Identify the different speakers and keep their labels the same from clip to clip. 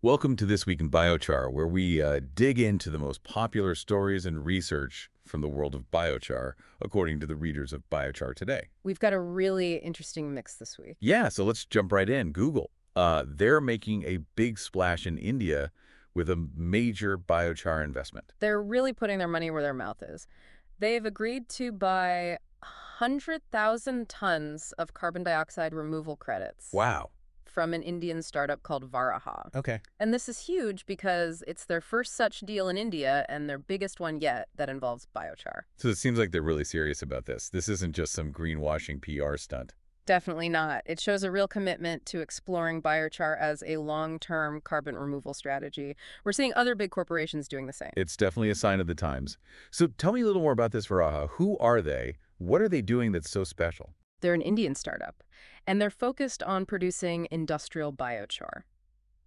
Speaker 1: Welcome to This Week in Biochar, where we dig into the most popular stories and research from the world of biochar, according to the readers of Biochar Today.
Speaker 2: We've got a really interesting mix this week.
Speaker 1: Yeah, so let's jump right in. Google. They're making a big splash in India with a major biochar investment.
Speaker 2: They're really putting their money where their mouth is. They've agreed to buy 100,000 tons of carbon dioxide removal credits
Speaker 1: Wow.
Speaker 2: from an Indian startup called Varaha.
Speaker 1: Okay.
Speaker 2: And this is huge because it's their first such deal in India and their biggest one yet that involves biochar.
Speaker 1: So it seems like they're really serious about this. This isn't just some greenwashing PR stunt.
Speaker 2: Definitely not. It shows a real commitment to exploring biochar as a long-term carbon removal strategy. We're seeing other big corporations doing the same.
Speaker 1: It's definitely a sign of the times. So tell me a little more about this Varaha. Who are they? What are they doing that's so special?
Speaker 2: They're an Indian startup, and they're focused on producing industrial biochar.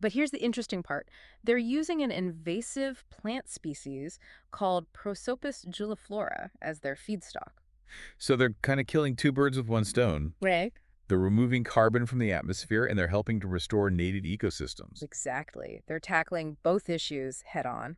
Speaker 2: But here's the interesting part. They're using an invasive plant species called Prosopis juliflora as their feedstock.
Speaker 1: So they're kind of killing two birds with one stone.
Speaker 2: Right.
Speaker 1: They're removing carbon from the atmosphere, and they're helping to restore native ecosystems.
Speaker 2: Exactly. They're tackling both issues head on,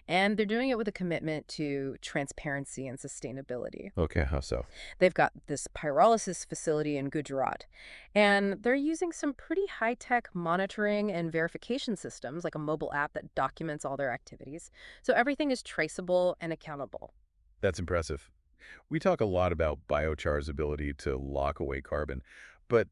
Speaker 2: and they're doing it with a commitment to transparency and sustainability.
Speaker 1: Okay, how so?
Speaker 2: They've got this pyrolysis facility in Gujarat, and they're using some pretty high-tech monitoring and verification systems, like a mobile app that documents all their activities. So everything is traceable and accountable.
Speaker 1: That's impressive. We talk a lot about biochar's ability to lock away carbon, but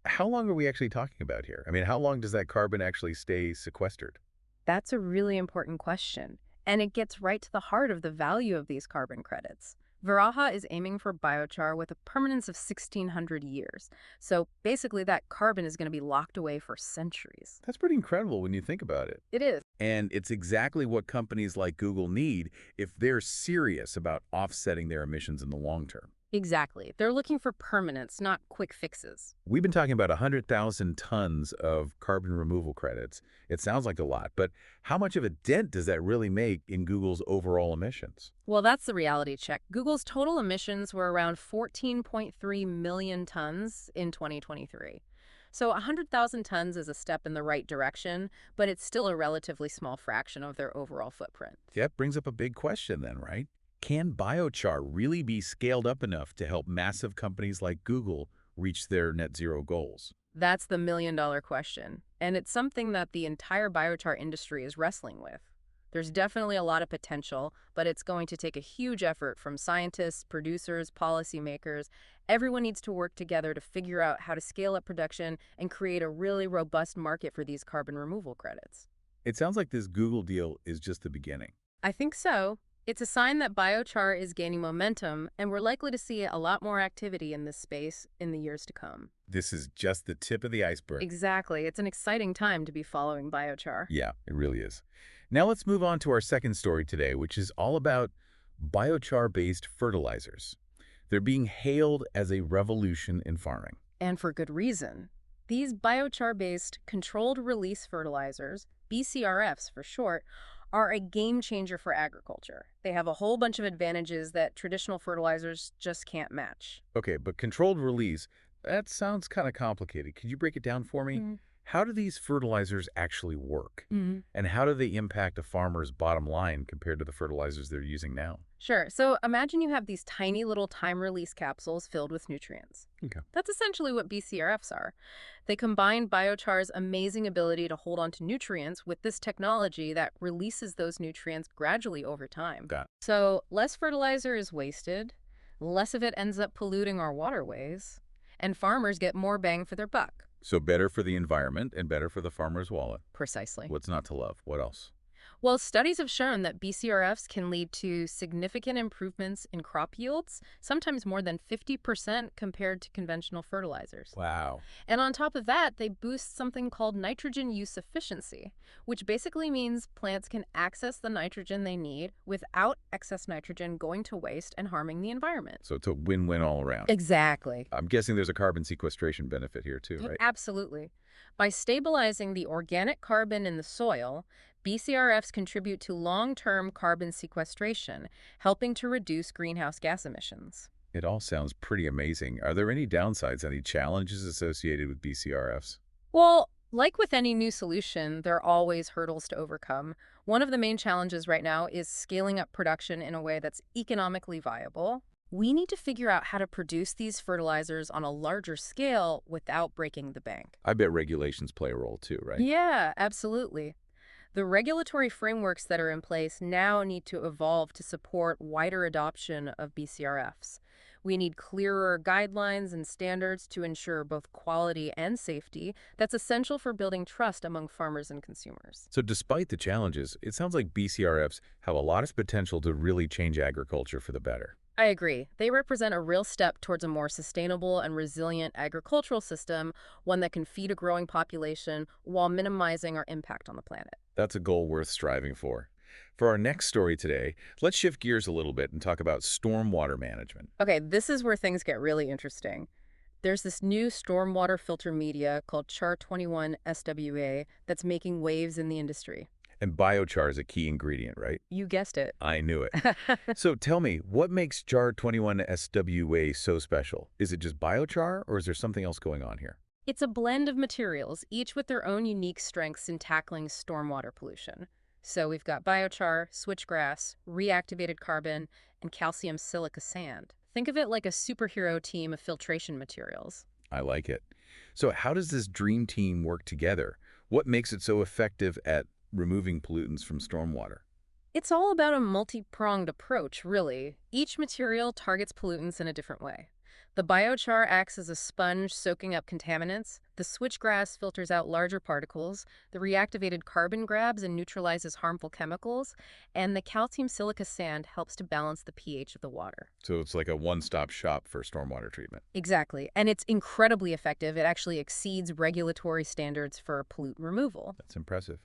Speaker 1: how long are we actually talking about here? I mean, how long does that carbon actually stay sequestered?
Speaker 2: That's a really important question, and it gets right to the heart of the value of these carbon credits. Varaha is aiming for biochar with a permanence of 1,600 years. So basically, that carbon is going to be locked away for centuries.
Speaker 1: That's pretty incredible when you think about it.
Speaker 2: It is.
Speaker 1: And it's exactly what companies like Google need if they're serious about offsetting their emissions in the long term.
Speaker 2: Exactly. They're looking for permanence, not quick fixes.
Speaker 1: We've been talking about 100,000 tons of carbon removal credits. It sounds like a lot, but how much of a dent does that really make in Google's overall emissions?
Speaker 2: Well, that's the reality check. Google's total emissions were around 14.3 million tons in 2023. So 100,000 tons is a step in the right direction, but it's still a relatively small fraction of their overall footprint.
Speaker 1: That brings up a big question then, right? Can biochar really be scaled up enough to help massive companies like Google reach their net zero goals?
Speaker 2: That's the million-dollar question, and it's something that the entire biochar industry is wrestling with. There's definitely a lot of potential, but it's going to take a huge effort from scientists, producers, policymakers. Everyone needs to work together to figure out how to scale up production and create a really robust market for these carbon removal credits.
Speaker 1: It sounds like this Google deal is just the beginning.
Speaker 2: I think so. It's a sign that biochar is gaining momentum, and we're likely to see a lot more activity in this space in the years to come.
Speaker 1: This is just the tip of the iceberg.
Speaker 2: Exactly. It's an exciting time to be following biochar.
Speaker 1: Yeah, it really is. Now let's move on to our second story today, which is all about biochar-based fertilizers. They're being hailed as a revolution in farming.
Speaker 2: And for good reason. These biochar-based controlled release fertilizers, BCRFs for short, are a game changer for agriculture. They have a whole bunch of advantages that traditional fertilizers just can't match.
Speaker 1: Okay, but controlled release, that sounds kind of complicated. Could you break it down for me? How do these fertilizers actually work? And how do they impact a farmer's bottom line compared to the fertilizers they're using now?
Speaker 2: Sure. So imagine you have these tiny little time-release capsules filled with nutrients.
Speaker 1: Okay.
Speaker 2: That's essentially what BCRFs are. They combine biochar's amazing ability to hold onto nutrients with this technology that releases those nutrients gradually over time.
Speaker 1: Got it.
Speaker 2: So less fertilizer is wasted, less of it ends up polluting our waterways, and farmers get more bang for their buck.
Speaker 1: So better for the environment and better for the farmer's wallet.
Speaker 2: Precisely.
Speaker 1: What's not to love? What else?
Speaker 2: Well, studies have shown that BCRFs can lead to significant improvements in crop yields, sometimes more than 50% compared to conventional fertilizers.
Speaker 1: Wow.
Speaker 2: And on top of that, they boost something called nitrogen use efficiency, which basically means plants can access the nitrogen they need without excess nitrogen going to waste and harming the environment.
Speaker 1: So it's a win-win all around.
Speaker 2: Exactly.
Speaker 1: I'm guessing there's a carbon sequestration benefit here too, right?
Speaker 2: Absolutely. By stabilizing the organic carbon in the soil, BCRFs contribute to long-term carbon sequestration, helping to reduce greenhouse gas emissions.
Speaker 1: It all sounds pretty amazing. Are there any downsides, any challenges associated with BCRFs?
Speaker 2: Well, Like with any new solution, there are always hurdles to overcome. One of the main challenges right now is scaling up production in a way that's economically viable. We need to figure out how to produce these fertilizers on a larger scale without breaking the bank.
Speaker 1: I bet regulations play a role too, right?
Speaker 2: Yeah, absolutely. The regulatory frameworks that are in place now need to evolve to support wider adoption of BCRFs. We need clearer guidelines and standards to ensure both quality and safety that's essential for building trust among farmers and consumers.
Speaker 1: So despite the challenges, it sounds like BCRFs have a lot of potential to really change agriculture for the better.
Speaker 2: I agree. They represent a real step towards a more sustainable and resilient agricultural system, one that can feed a growing population while minimizing our impact on the planet.
Speaker 1: That's a goal worth striving for. For our next story today, let's shift gears a little bit and talk about stormwater management.
Speaker 2: Okay, this is where things get really interesting. There's this new stormwater filter media called Char21 SW that's making waves in the industry.
Speaker 1: And biochar is a key ingredient, right?
Speaker 2: You guessed it.
Speaker 1: I knew it. So tell me, what makes Char21 SWA so special? Is it just biochar, or is there something else going on here?
Speaker 2: It's a blend of materials, each with their own unique strengths in tackling stormwater pollution. So we've got biochar, switchgrass, reactivated carbon, and calcium silica sand. Think of it like a superhero team of filtration materials.
Speaker 1: I like it. So how does this dream team work together? What makes it so effective at removing pollutants from stormwater?
Speaker 2: It's all about a multi-pronged approach, really. Each material targets pollutants in a different way. The biochar acts as a sponge soaking up contaminants, the switchgrass filters out larger particles, the reactivated carbon grabs and neutralizes harmful chemicals, and the calcium silica sand helps to balance the pH of the water.
Speaker 1: So it's like a one-stop shop for stormwater treatment.
Speaker 2: Exactly, and it's incredibly effective. It actually exceeds regulatory standards for pollutant removal.
Speaker 1: That's impressive.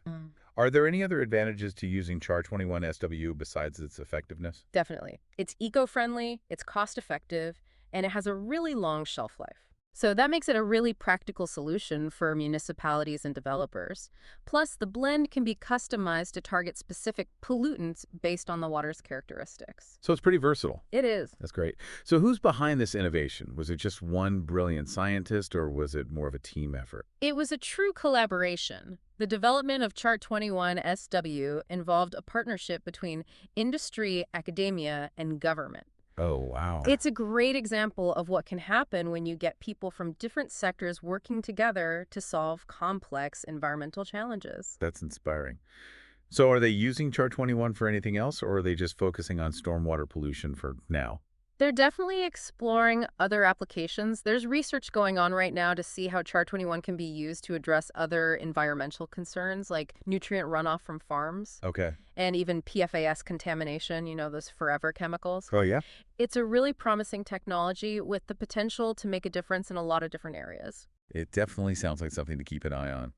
Speaker 1: Are there any other advantages to using Char21 SW besides its effectiveness?
Speaker 2: Definitely. It's eco-friendly, it's cost-effective, and it has a really long shelf life. So that makes it a really practical solution for municipalities and developers. Plus, the blend can be customized to target specific pollutants based on the water's characteristics.
Speaker 1: So it's pretty versatile.
Speaker 2: It is.
Speaker 1: That's great. So who's behind this innovation? Was it just one brilliant scientist, or was it more of a team effort?
Speaker 2: It was a true collaboration. The development of Chart21 SW involved a partnership between industry, academia, and government.
Speaker 1: Oh, wow.
Speaker 2: It's a great example of what can happen when you get people from different sectors working together to solve complex environmental challenges.
Speaker 1: That's inspiring. So are they using Char21 for anything else, or are they just focusing on stormwater pollution for now?
Speaker 2: They're definitely exploring other applications. There's research going on right now to see how Char21 can be used to address other environmental concerns like nutrient runoff from farms
Speaker 1: Okay.
Speaker 2: and even PFAS contamination, those forever chemicals.
Speaker 1: Oh, yeah?
Speaker 2: It's a really promising technology with the potential to make a difference in a lot of different areas.
Speaker 1: It definitely sounds like something to keep an eye on.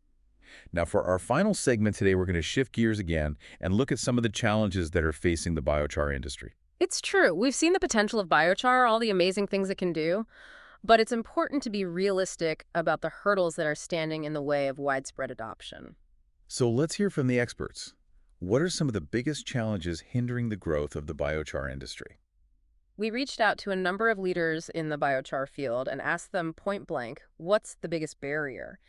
Speaker 1: Now, for our final segment today, we're going to shift gears again and look at some of the challenges that are facing the biochar industry.
Speaker 2: It's true. We've seen the potential of biochar, all the amazing things it can do, but it's important to be realistic about the hurdles that are standing in the way of widespread adoption.
Speaker 1: So let's hear from the experts. What are some of the biggest challenges hindering the growth of the biochar industry?
Speaker 2: We reached out to a number of leaders in the biochar field and asked them point blank, what's the biggest barrier?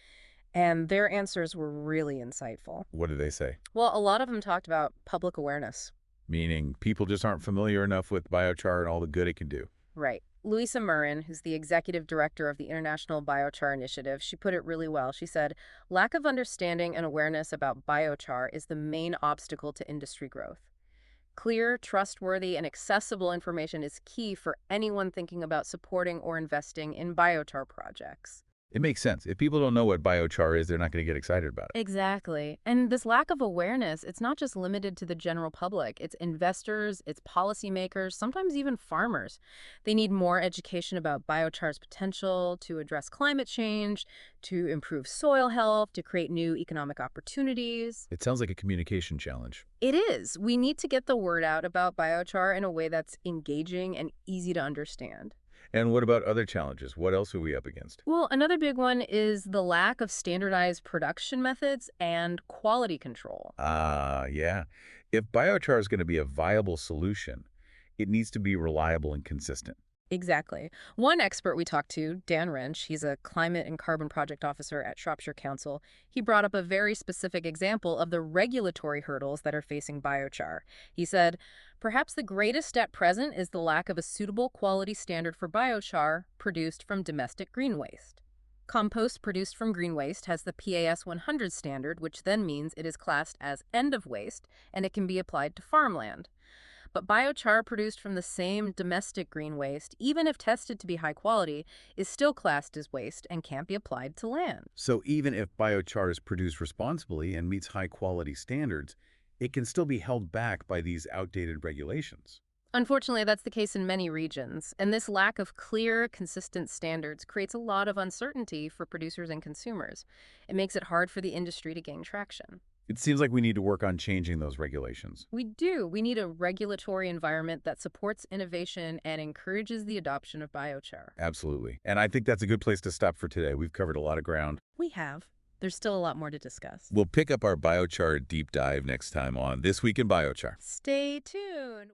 Speaker 2: And their answers were really insightful.
Speaker 1: What did they say?
Speaker 2: Well, a lot of them talked about public awareness.
Speaker 1: Meaning people just aren't familiar enough with biochar and all the good it can do.
Speaker 2: Right. Louisa Murrin, who's the executive director of the International Biochar Initiative, she put it really well. She said, lack of understanding and awareness about biochar is the main obstacle to industry growth. Clear, trustworthy, and accessible information is key for anyone thinking about supporting or investing in biochar projects.
Speaker 1: It makes sense. If people don't know what biochar is, they're not going to get excited about it.
Speaker 2: Exactly. And this lack of awareness, it's not just limited to the general public. It's investors, it's policymakers, sometimes even farmers. They need more education about biochar's potential to address climate change, to improve soil health, to create new economic opportunities.
Speaker 1: It sounds like a communication challenge.
Speaker 2: It is. We need to get the word out about biochar in a way that's engaging and easy to understand.
Speaker 1: And what about other challenges? What else are we up against?
Speaker 2: Well, another big one is the lack of standardized production methods and quality control.
Speaker 1: Yeah. If biochar is going to be a viable solution, it needs to be reliable and consistent.
Speaker 2: Exactly. One expert we talked to, Dan Wrench, he's a climate and carbon project officer at Shropshire Council, he brought up a very specific example of the regulatory hurdles that are facing biochar. He said, perhaps the greatest at present is the lack of a suitable quality standard for biochar produced from domestic green waste. Compost produced from green waste has the PAS 100 standard, which then means it is classed as end of waste and it can be applied to farmland. But biochar produced from the same domestic green waste, even if tested to be high quality, is still classed as waste and can't be applied to land.
Speaker 1: So even if biochar is produced responsibly and meets high-quality standards, it can still be held back by these outdated regulations.
Speaker 2: Unfortunately, that's the case in many regions, and this lack of clear, consistent standards creates a lot of uncertainty for producers and consumers. It makes it hard for the industry to gain traction.
Speaker 1: It seems like we need to work on changing those regulations.
Speaker 2: We do. We need a regulatory environment that supports innovation and encourages the adoption of biochar.
Speaker 1: Absolutely. And I think that's a good place to stop for today. We've covered a lot of ground.
Speaker 2: We have. There's still a lot more to discuss.
Speaker 1: We'll pick up our biochar deep dive next time on This Week in Biochar.
Speaker 2: Stay tuned.